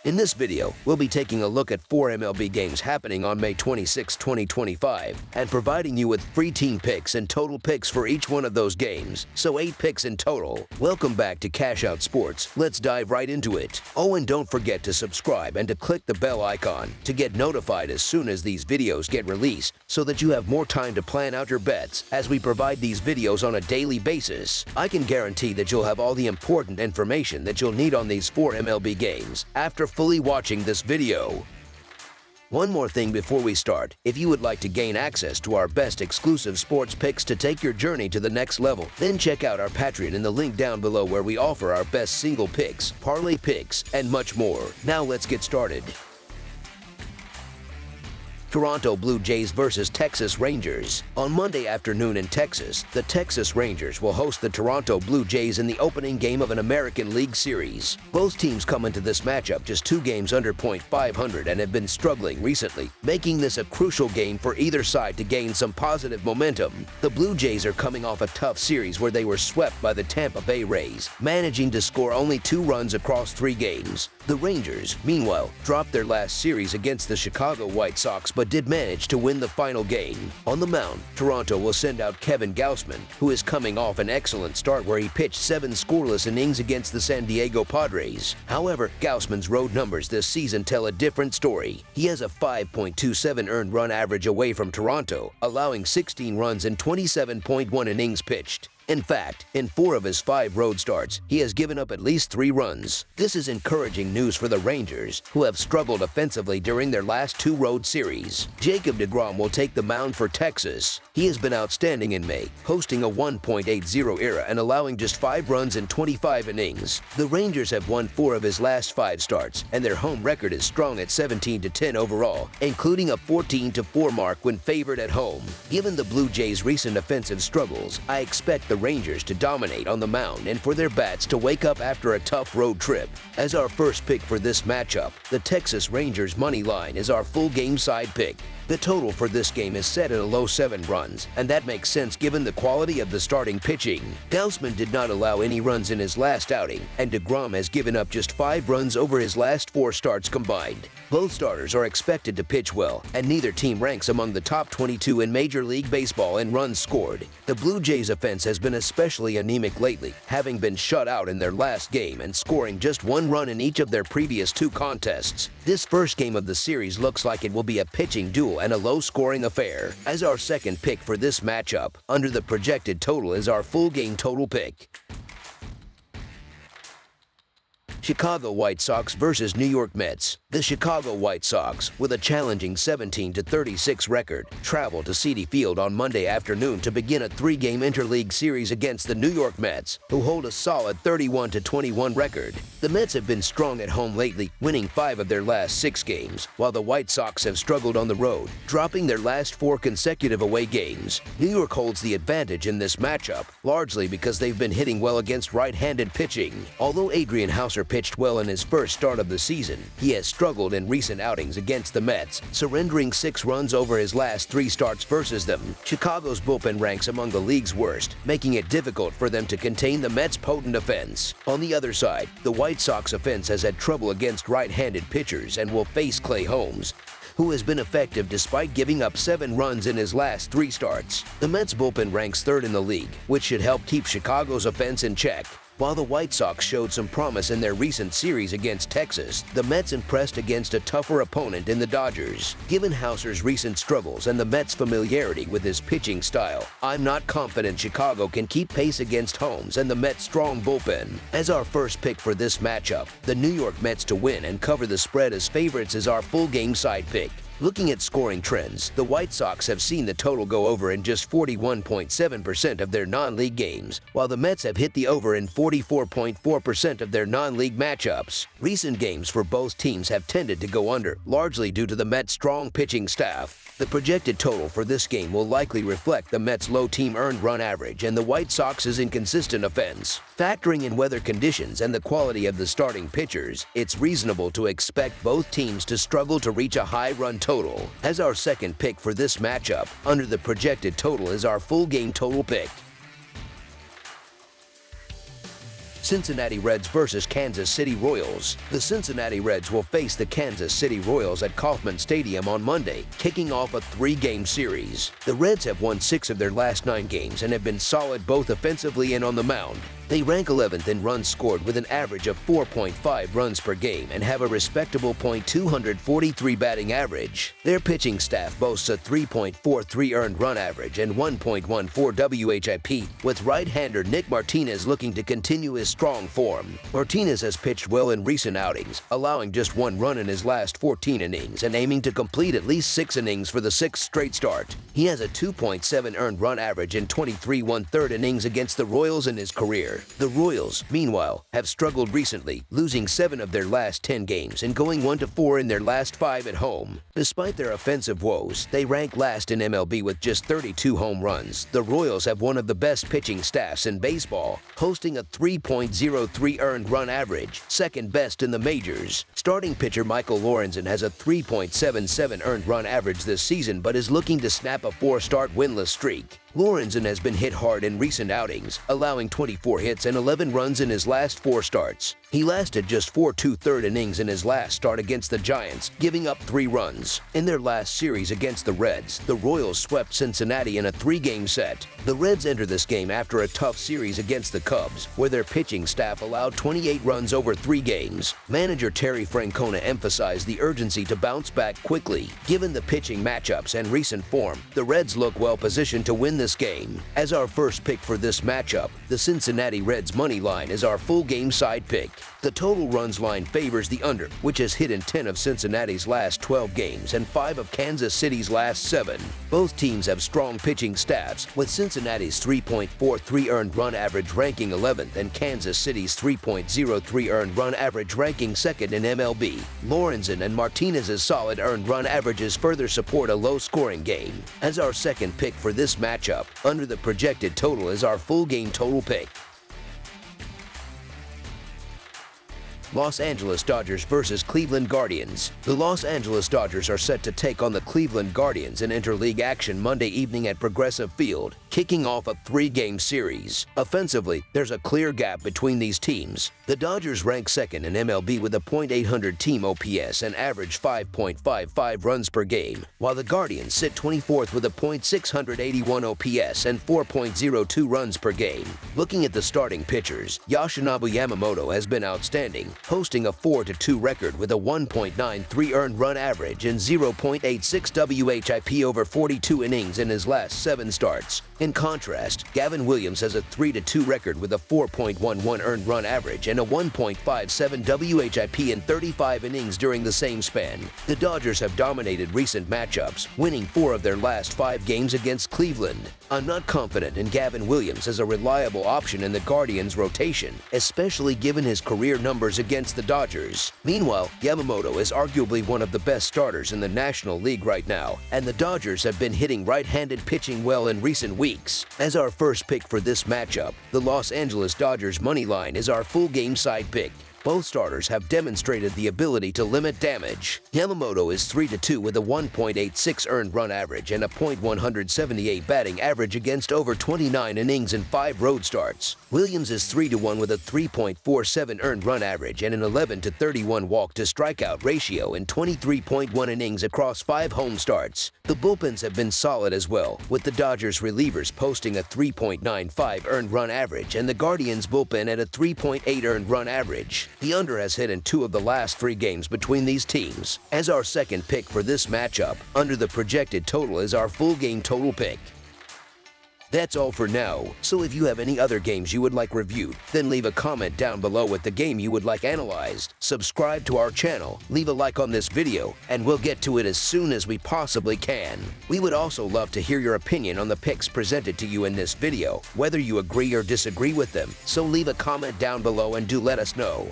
In this video, we'll be taking a look at 4 MLB games happening on May 26, 2025, and providing you with free team picks and total picks for each one of those games, so 8 picks in total. Welcome back to Cash Out Sports. Let's dive right into it. Oh, and don't forget to subscribe and to click the bell icon to get notified as soon as these videos get released, so that you have more time to plan out your bets as we provide these videos on a daily basis. I can guarantee that you'll have all the important information that you'll need on these 4 MLB games after fully watching this video. One more thing before we start. If you would like to gain access to our best exclusive sports picks to take your journey to the next level, then check out our Patreon in the link down below, where we offer our best single picks, parlay picks, and much more. Now let's get started. Toronto Blue Jays versus Texas Rangers. On Monday afternoon in Texas, the Texas Rangers will host the Toronto Blue Jays in the opening game of an American League Series. Both teams come into this matchup just 2 games under .500 and have been struggling recently, making this a crucial game for either side to gain some positive momentum. The Blue Jays are coming off a tough series where they were swept by the Tampa Bay Rays, managing to score only 2 runs across 3 games. The Rangers, meanwhile, dropped their last series against the Chicago White Sox but did manage to win the final game. On the mound, Toronto will send out Kevin Gausman, who is coming off an excellent start where he pitched 7 scoreless innings against the San Diego Padres. However, Gausman's road numbers this season tell a different story. He has a 5.27 earned run average away from Toronto, allowing 16 runs in 27.1 innings pitched. In fact, in 4 of his 5 road starts, he has given up at least 3 runs. This is encouraging news for the Rangers, who have struggled offensively during their last 2 road series. Jacob deGrom will take the mound for Texas. He has been outstanding in May, posting a 1.80 ERA and allowing just 5 runs in 25 innings. The Rangers have won 4 of his last 5 starts, and their home record is strong at 17-10 overall, including a 14-4 mark when favored at home. Given the Blue Jays' recent offensive struggles, I expect the Rangers to dominate on the mound and for their bats to wake up after a tough road trip. As our first pick for this matchup, the Texas Rangers money line is our full game side pick. The total for this game is set at a low 7 runs, and that makes sense given the quality of the starting pitching. Gausman did not allow any runs in his last outing, and deGrom has given up just 5 runs over his last 4 starts combined. Both starters are expected to pitch well, and neither team ranks among the top 22 in Major League Baseball in runs scored. The Blue Jays' offense has been especially anemic lately, having been shut out in their last game and scoring just 1 run in each of their previous 2 contests. This first game of the series looks like it will be a pitching duel and a low-scoring affair. As our second pick for this matchup, under the projected total is our full game total pick. Chicago White Sox versus New York Mets. The Chicago White Sox, with a challenging 17-36 record, travel to Citi Field on Monday afternoon to begin a 3-game interleague series against the New York Mets, who hold a solid 31-21 record. The Mets have been strong at home lately, winning 5 of their last 6 games, while the White Sox have struggled on the road, dropping their last 4 consecutive away games. New York holds the advantage in this matchup, largely because they've been hitting well against right-handed pitching. Although Adrian Houser pitched well in his first start of the season, he has struggled in recent outings against the Mets, surrendering 6 runs over his last 3 starts versus them. Chicago's bullpen ranks among the league's worst, making it difficult for them to contain the Mets' potent offense. On the other side, the White Sox offense has had trouble against right-handed pitchers and will face Clay Holmes, who has been effective despite giving up 7 runs in his last 3 starts. The Mets' bullpen ranks 3rd in the league, which should help keep Chicago's offense in check. While the White Sox showed some promise in their recent series against Texas, the Mets impressed against a tougher opponent in the Dodgers. Given Houser's recent struggles and the Mets' familiarity with his pitching style, I'm not confident Chicago can keep pace against Holmes and the Mets' strong bullpen. As our first pick for this matchup, the New York Mets to win and cover the spread as favorites is our full game side pick. Looking at scoring trends, the White Sox have seen the total go over in just 41.7% of their non-league games, while the Mets have hit the over in 44.4% of their non-league matchups. Recent games for both teams have tended to go under, largely due to the Mets' strong pitching staff. The projected total for this game will likely reflect the Mets' low team earned run average and the White Sox's inconsistent offense. Factoring in weather conditions and the quality of the starting pitchers, it's reasonable to expect both teams to struggle to reach a high run total. As our second pick for this matchup, under the projected total is our full game total pick. Cincinnati Reds versus Kansas City Royals. The Cincinnati Reds will face the Kansas City Royals at Kauffman Stadium on Monday, kicking off a 3-game series. The Reds have won 6 of their last 9 games and have been solid both offensively and on the mound. They rank 11th in runs scored with an average of 4.5 runs per game and have a respectable .243 batting average. Their pitching staff boasts a 3.43 earned run average and 1.14 WHIP, with right-hander Nick Martinez looking to continue his strong form. Martinez has pitched well in recent outings, allowing just 1 run in his last 14 innings and aiming to complete at least 6 innings for the 6th straight start. He has a 2.7 earned run average in 23 1/3 innings against the Royals in his career. The Royals, meanwhile, have struggled recently, losing 7 of their last 10 games and going 1-4 in their last 5 at home. Despite their offensive woes, they rank last in MLB with just 32 home runs. The Royals have one of the best pitching staffs in baseball, posting a 3.03 earned run average, second best in the majors. Starting pitcher Michael Lorenzen has a 3.77 earned run average this season but is looking to snap a 4-start winless streak. Lorenzen has been hit hard in recent outings, allowing 24 hits and 11 runs in his last 4 starts. He lasted just 4 2/3 innings in his last start against the Giants, giving up 3 runs. In their last series against the Reds, the Royals swept Cincinnati in a 3-game set. The Reds enter this game after a tough series against the Cubs, where their pitching staff allowed 28 runs over 3 games. Manager Terry Francona emphasized the urgency to bounce back quickly. Given the pitching matchups and recent form, the Reds look well positioned to win this game. As our first pick for this matchup, the Cincinnati Reds money line is our full game side pick. The total runs line favors the under, which has hit in 10 of Cincinnati's last 12 games and 5 of Kansas City's last 7. Both teams have strong pitching staffs, with Cincinnati's 3.43 earned run average ranking 11th and Kansas City's 3.03 earned run average ranking 2nd in MLB. Lorenzen and Martinez's solid earned run averages further support a low-scoring game. As our second pick for this matchup, under the projected total is our full game total pick. Los Angeles Dodgers versus Cleveland Guardians. The Los Angeles Dodgers are set to take on the Cleveland Guardians in interleague action Monday evening at Progressive Field, kicking off a 3-game series. Offensively, there's a clear gap between these teams. The Dodgers rank 2nd in MLB with a .800 team OPS and average 5.55 runs per game, while the Guardians sit 24th with a .681 OPS and 4.02 runs per game. Looking at the starting pitchers, Yoshinobu Yamamoto has been outstanding, posting a 4-2 record with a 1.93 earned run average and 0.86 WHIP over 42 innings in his last 7 starts. In contrast, Gavin Williams has a 3-2 record with a 4.11 earned run average and a 1.57 WHIP in 35 innings during the same span. The Dodgers have dominated recent matchups, winning 4 of their last 5 games against Cleveland. I'm not confident in Gavin Williams as a reliable option in the Guardians' rotation, especially given his career numbers against the Dodgers. Meanwhile, Yamamoto is arguably one of the best starters in the National League right now, and the Dodgers have been hitting right-handed pitching well in recent weeks. As our first pick for this matchup, the Los Angeles Dodgers money line is our full game side pick. Both starters have demonstrated the ability to limit damage. Yamamoto is 3-2 with a 1.86 earned run average and a .178 batting average against over 29 innings and 5 road starts. Williams is 3-1 with a 3.47 earned run average and an 11-31 walk-to-strikeout ratio in 23.1 innings across 5 home starts. The bullpens have been solid as well, with the Dodgers relievers posting a 3.95 earned run average and the Guardians bullpen at a 3.8 earned run average. The under has hit in 2 of the last 3 games between these teams. As our second pick for this matchup, under the projected total is our full game total pick. That's all for now, so if you have any other games you would like reviewed, then leave a comment down below with the game you would like analyzed. Subscribe to our channel, leave a like on this video, and we'll get to it as soon as we possibly can. We would also love to hear your opinion on the picks presented to you in this video, whether you agree or disagree with them, so leave a comment down below and do let us know.